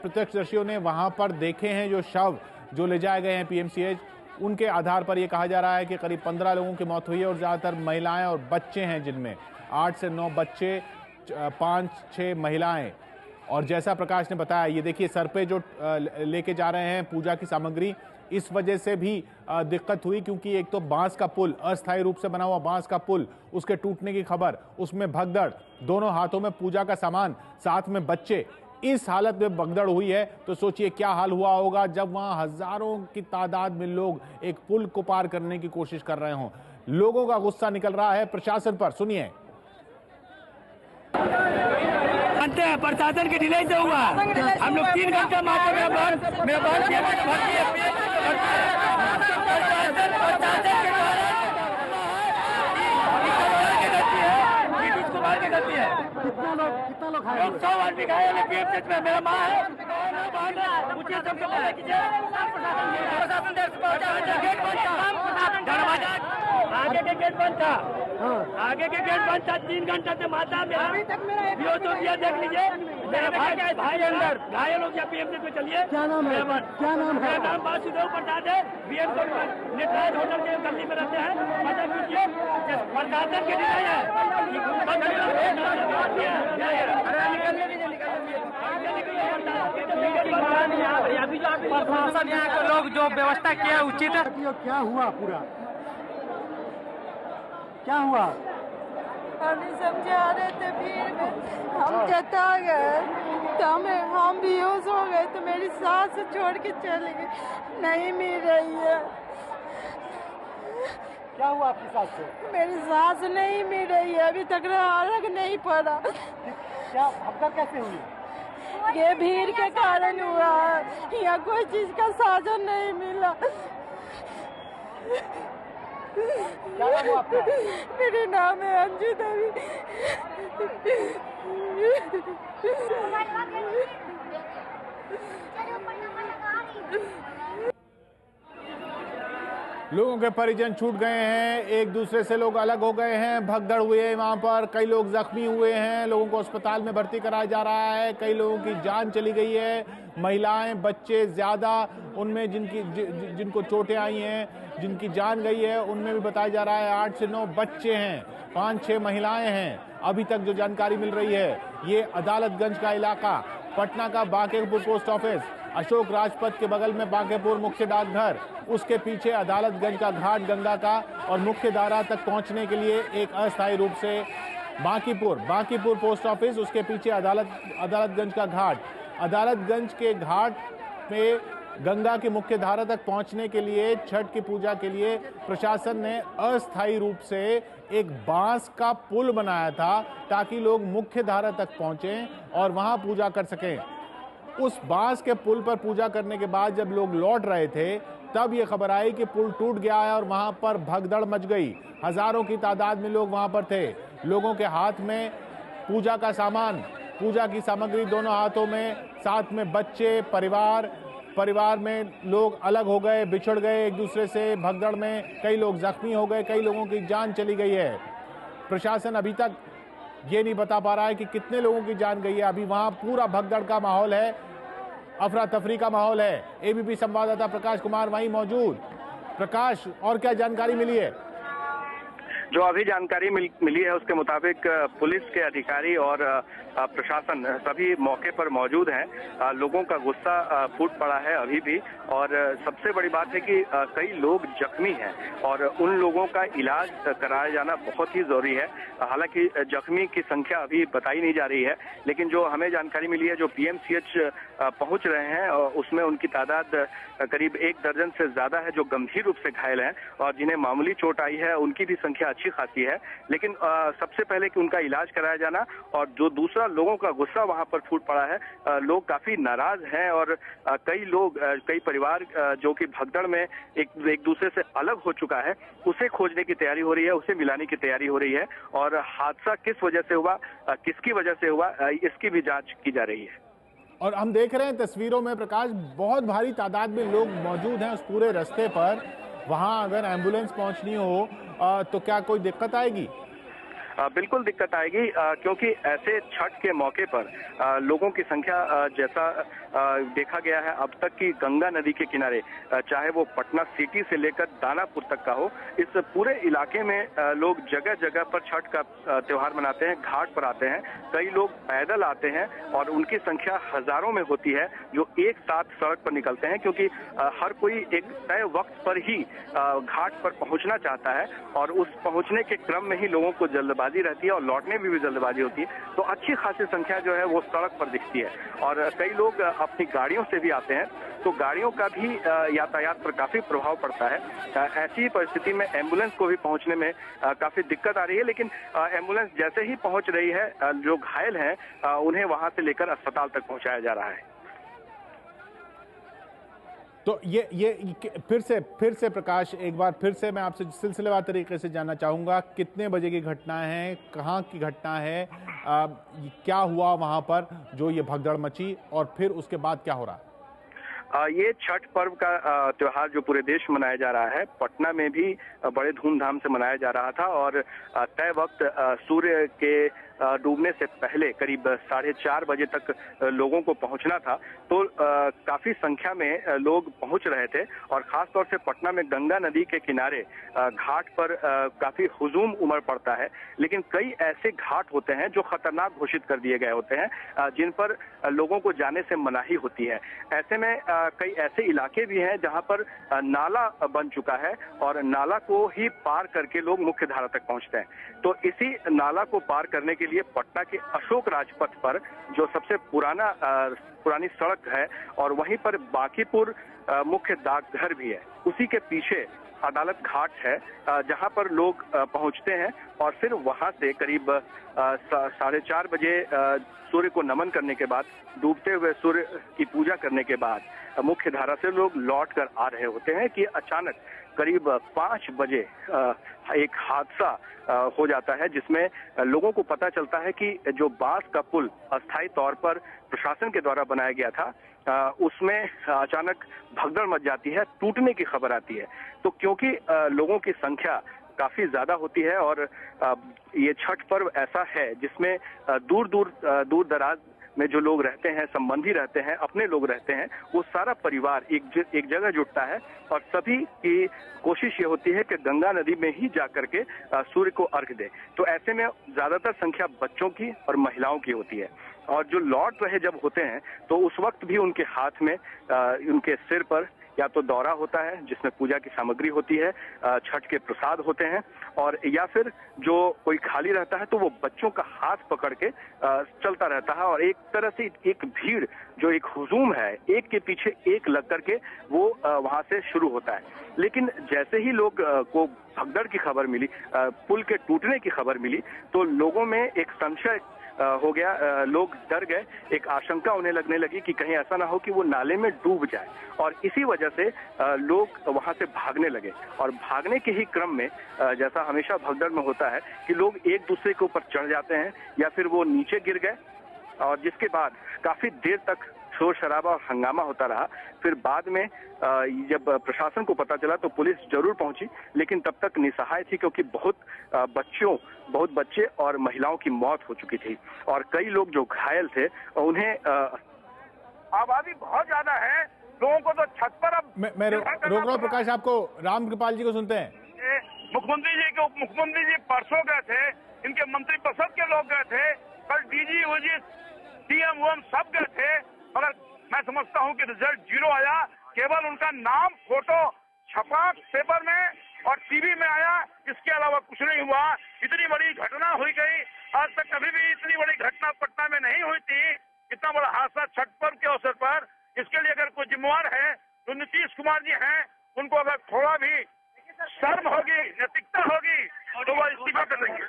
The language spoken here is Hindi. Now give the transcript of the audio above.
प्रत्यक्षदर्शियों ने वहां पर देखे हैं जो शव जो ले जाए गए हैं पीएमसीएच, उनके आधार पर यह कहा जा रहा है कि करीब 15 लोगों की मौत हुई है और ज़्यादातर महिलाएं और बच्चे हैं, जिनमें 8 से 9 बच्चे, 5-6 महिलाएं। और जैसा प्रकाश ने बताया, ये देखिए सर पे जो लेके जा रहे हैं पूजा की सामग्री, इस वजह से भी दिक्कत हुई क्योंकि एक तो बांस का पुल, अस्थायी रूप से बना हुआ बांस का पुल, उसके टूटने की खबर, उसमें भगदड़, दोनों हाथों में पूजा का सामान, साथ में बच्चे, इस हालत में भगदड़ हुई है तो सोचिए क्या हाल हुआ होगा जब वहां हजारों की तादाद में लोग एक पुल को पार करने की कोशिश कर रहे हों। लोगों का गुस्सा निकल रहा है प्रशासन पर, सुनिए। जानते हैं प्रशासन की डिले से हुआ, हम लोग 3 घंटा मात्र कितना लोग 100 आदमी घायल है पीएमसीएच में। मेरा माँ है, मुझे सबसे पहले कीजिए आगे के गेट बंद था, आगे के गेट बंद था 3 घंटा से। माता मेरा बेहोश हो गया, देख लीजिए। मेरा भाई अंदर घायल हो गया पीएमसीएच में। चलिए, क्या नाम है? मेरा नाम वासुदेव प्रसाद है, निटराज होटल के गली में रहते हैं। पता कीजिए, प्रशासन की डिले है। प्रशासन यहाँ के लोग जो व्यवस्था किया उचित है। क्या हुआ पूरा, क्या हुआ? हम समझा रहे थे, भीड़ में हम जता गए तो हम बेहोश हो गए तो मेरी सास छोड़ के चले गए, नहीं मिल रही है। क्या हुआ आपकी सास को? मेरी सास नहीं मिल रही है, अभी तक अलग नहीं पड़ा। क्या भगदड़ कैसे हुई? ये भीड़ के कारण हुआ है, यहाँ कोई चीज का साधन नहीं मिला। क्या नाम हुआ आपका? मेरे नाम है अंजू देवी। लोगों के परिजन छूट गए हैं, एक दूसरे से लोग अलग हो गए हैं, भगदड़ हुई है वहां पर, कई लोग जख्मी हुए हैं, लोगों को अस्पताल में भर्ती कराया जा रहा है, कई लोगों की जान चली गई है, महिलाएं बच्चे ज्यादा, उनमें जिनको चोटें आई हैं, जिनकी जान गई है, उनमें भी बताया जा रहा है 8 से 9 बच्चे हैं, 5-6 महिलाएं हैं। अभी तक जो जानकारी मिल रही है, ये अदालतगंज का इलाका, पटना का बांकेपुर पोस्ट ऑफिस, अशोक राजपथ के बगल में बांकेपुर मुख्य डाकघर, उसके पीछे अदालतगंज का घाट गंगा का, और मुख्य धारा तक पहुंचने के लिए एक अस्थायी रूप से बांकीपुर पोस्ट ऑफिस, उसके पीछे अदालतगंज का घाट। अदालतगंज के घाट पे गंगा की मुख्य धारा तक पहुंचने के लिए, छठ की पूजा के लिए प्रशासन ने अस्थायी रूप से एक बांस का पुल बनाया था ताकि लोग मुख्य धारा तक पहुंचें और वहां पूजा कर सकें। उस बांस के पुल पर पूजा करने के बाद जब लोग लौट रहे थे तब ये खबर आई कि पुल टूट गया है और वहां पर भगदड़ मच गई। हजारों की तादाद में लोग वहां पर थे, लोगों के हाथ में पूजा का सामान, पूजा की सामग्री दोनों हाथों में, साथ में बच्चे, परिवार में लोग अलग हो गए, बिछड़ गए एक दूसरे से, भगदड़ में कई लोग जख्मी हो गए, कई लोगों की जान चली गई है। प्रशासन अभी तक ये नहीं बता पा रहा है कि कितने लोगों की जान गई है। अभी वहां पूरा भगदड़ का माहौल है, अफरा तफरी का माहौल है। एबीपी संवाददाता प्रकाश कुमार वहीं मौजूद। प्रकाश, और क्या जानकारी मिली है? जो अभी जानकारी मिली है उसके मुताबिक पुलिस के अधिकारी और प्रशासन सभी मौके पर मौजूद हैं। लोगों का गुस्सा फूट पड़ा है अभी भी, और सबसे बड़ी बात है कि कई लोग जख्मी हैं और उन लोगों का इलाज कराया जाना बहुत ही जरूरी है। हालांकि जख्मी की संख्या अभी बताई नहीं जा रही है, लेकिन जो हमें जानकारी मिली है, जो पीएमसीएच पहुंच रहे हैं उसमें उनकी तादाद करीब 1 दर्जन से ज्यादा है जो गंभीर रूप से घायल हैं, और जिन्हें मामूली चोट आई है उनकी भी संख्या अच्छी खासी है। लेकिन सबसे पहले कि उनका इलाज कराया जाना, और जो दूसरा लोगों का गुस्सा वहां पर फूट पड़ा है, लोग काफी नाराज हैं और कई परिवार जो कि भगदड़ में एक दूसरे से अलग हो चुका है, उसे खोजने की तैयारी हो रही है, उसे मिलाने की तैयारी हो रही है, और हादसा किस वजह से हुआ, किसकी वजह से हुआ, इसकी भी जांच की जा रही है। और हम देख रहे हैं तस्वीरों में प्रकाश, बहुत भारी तादाद में लोग मौजूद हैं उस पूरे रास्ते पर। वहां अगर एम्बुलेंस पहुंचनी हो तो क्या कोई दिक्कत आएगी? बिल्कुल दिक्कत आएगी, क्योंकि ऐसे छठ के मौके पर लोगों की संख्या जैसा देखा गया है अब तक कि गंगा नदी के किनारे चाहे वो पटना सिटी से लेकर दानापुर तक का हो, इस पूरे इलाके में लोग जगह जगह पर छठ का त्योहार मनाते हैं, घाट पर आते हैं। कई लोग पैदल आते हैं और उनकी संख्या हजारों में होती है जो एक साथ सड़क पर निकलते हैं, क्योंकि हर कोई एक तय वक्त पर ही घाट पर पहुंचना चाहता है और उस पहुंचने के क्रम में ही लोगों को जल्दबाजी रहती है और लौटने में भी जल्दबाजी होती है। तो अच्छी खासी संख्या जो है वो सड़क पर दिखती है और कई लोग अपनी गाड़ियों से भी आते हैं, तो गाड़ियों का भी यातायात पर काफी प्रभाव पड़ता है। ऐसी परिस्थिति में एम्बुलेंस को भी पहुंचने में काफी दिक्कत आ रही है, लेकिन एम्बुलेंस जैसे ही पहुंच रही है, जो घायल हैं उन्हें वहां से लेकर अस्पताल तक पहुंचाया जा रहा है। तो ये फिर से प्रकाश, एक बार फिर से मैं आपसे सिलसिलेवार तरीके से जानना चाहूंगा, कितने बजे की घटना है, कहाँ की घटना है, क्या हुआ वहां पर जो ये भगदड़ मची और फिर उसके बाद क्या हो रहा है? ये छठ पर्व का त्योहार जो पूरे देश में मनाया जा रहा है, पटना में भी बड़े धूमधाम से मनाया जा रहा था और तय वक्त सूर्य के डूबने से पहले करीब 4:30 बजे तक लोगों को पहुंचना था। तो काफी संख्या में लोग पहुंच रहे थे और खासतौर से पटना में गंगा नदी के किनारे घाट पर काफी हुजूम उमड़ पड़ता है, लेकिन कई ऐसे घाट होते हैं जो खतरनाक घोषित कर दिए गए होते हैं, जिन पर लोगों को जाने से मनाही होती है। ऐसे में कई ऐसे इलाके भी हैं जहां पर नाला बन चुका है और नाला को ही पार करके लोग मुख्य धारा तक पहुंचते हैं। तो इसी नाला को पार करने के लिए पटना के अशोक राजपथ पर, जो सबसे पुरानी सड़क है, और वहीं पर बांकीपुर मुख्य डाकघर भी है, उसी के पीछे अदालत घाट है जहां पर लोग पहुंचते हैं और फिर वहां से करीब 4:30 बजे सूर्य को नमन करने के बाद, डूबते हुए सूर्य की पूजा करने के बाद मुख्य धारा से लोग लौट कर आ रहे होते हैं कि अचानक करीब 5 बजे एक हादसा हो जाता है, जिसमें लोगों को पता चलता है कि जो बांस का पुल अस्थायी तौर पर प्रशासन के द्वारा बनाया गया था, उसमें अचानक भगदड़ मच जाती है, टूटने की खबर आती है। तो क्योंकि लोगों की संख्या काफी ज्यादा होती है और ये छठ पर्व ऐसा है जिसमें दूर दराज में जो लोग रहते हैं, संबंधी रहते हैं, अपने लोग रहते हैं, वो सारा परिवार एक जगह जुटता है और सभी की कोशिश ये होती है कि गंगा नदी में ही जाकर के सूर्य को अर्घ दे। तो ऐसे में ज्यादातर संख्या बच्चों की और महिलाओं की होती है और जो लौट रहे जब होते हैं तो उस वक्त भी उनके हाथ में, उनके सिर पर या तो दौरा होता है जिसमें पूजा की सामग्री होती है, छठ के प्रसाद होते हैं, और या फिर जो कोई खाली रहता है तो वो बच्चों का हाथ पकड़ के चलता रहता है और एक तरह से एक भीड़, जो एक हुजूम है, एक के पीछे एक लग करके वो वहां से शुरू होता है। लेकिन जैसे ही लोग को भगदड़ की खबर मिली, पुल के टूटने की खबर मिली, तो लोगों में एक संशय हो गया, लोग डर गए, एक आशंका उन्हें लगने लगी कि कहीं ऐसा ना हो कि वो नाले में डूब जाए, और इसी वजह से लोग वहां से भागने लगे। और भागने के ही क्रम में, जैसा हमेशा भगदड़ में होता है कि लोग एक दूसरे के ऊपर चढ़ जाते हैं या फिर वो नीचे गिर गए, और जिसके बाद काफी देर तक शोर शराबा और हंगामा होता रहा। फिर बाद में जब प्रशासन को पता चला तो पुलिस जरूर पहुंची, लेकिन तब तक निसहाय थी, क्योंकि बहुत बच्चे और महिलाओं की मौत हो चुकी थी और कई लोग जो घायल थे उन्हें आबादी बहुत ज्यादा है, लोगों को तो छत पर अब मैं रोक रहा हूं प्रकाश, आपको राम कृपाल जी को सुनते हैं। मुख्यमंत्री जी के उप मुख्यमंत्री जी परसों गए थे, इनके मंत्री परिषद के लोग गए थे, कल डीजी ओजी सीएम ओम सब गए थे, मगर मैं समझता हूं कि रिजल्ट 0 आया। केवल उनका नाम, फोटो छपा पेपर में और टीवी में आया, इसके अलावा कुछ नहीं हुआ। इतनी बड़ी घटना हुई गई, आज तक कभी भी इतनी बड़ी घटना पटना में नहीं हुई थी। इतना बड़ा हादसा छठ पर्व के अवसर पर, इसके लिए अगर कोई जिम्मेवार है तो नीतीश कुमार जी हैं, उनको अगर थोड़ा भी शर्म होगी, नैतिकता होगी तो वह इस्तीफा कर देंगे।